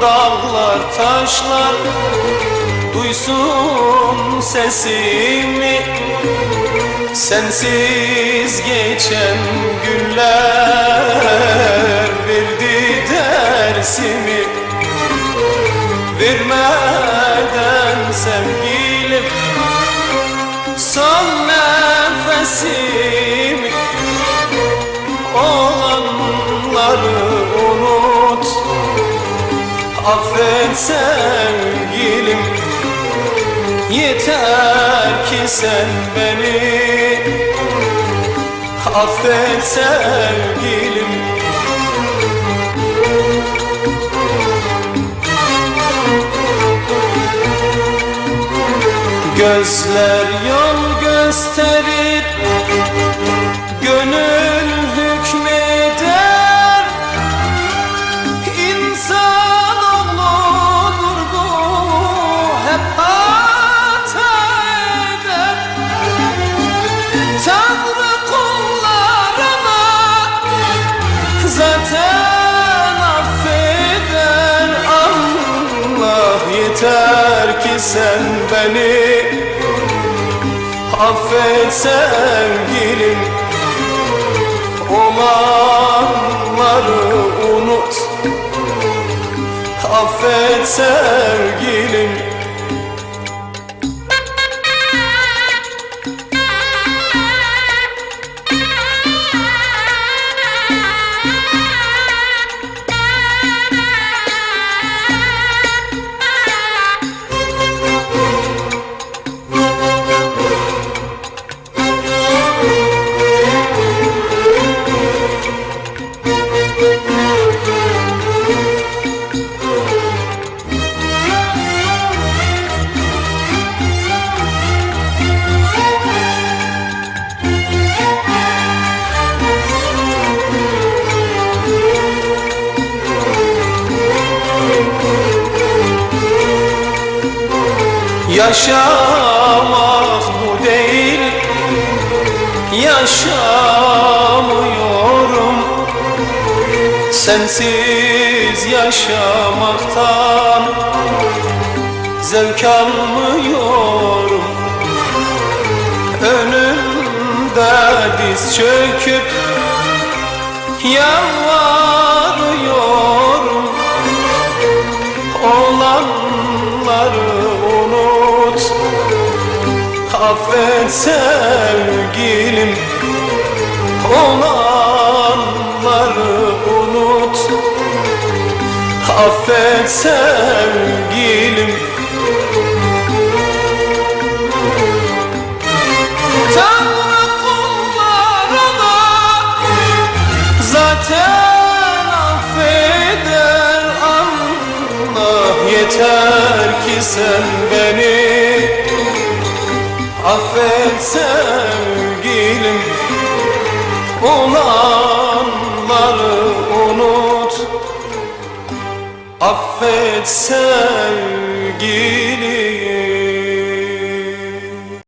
dağlar taşlar duysun sesimi. Sensiz geçen günler verdi dersimi. Vermeden sevgilim son nefesimi. Olanları unut, affet sevgilim. Yeter ki sen beni affet sevgilim. Gözler yol gösterir, gönül hükmeder. İnsanoğludur bu, hep hata eder. Tanrı kullarına zaten affeder. Allah yeter ki sen beni affet sevgilim. Olanları unut, affet sevgilim. Yaşamak bu değil, yaşamıyorum. Sensiz yaşamaktan zevk almıyorum. Önümde diz çöküp yalvarıyorum. Olanları unut, affet sevgilim. Olanları unut, affet sevgilim. Tanrı kullarına zaten affeder. Allah yeter ki sen beni affet sevgilim. Olanları unut, affet sevgilim.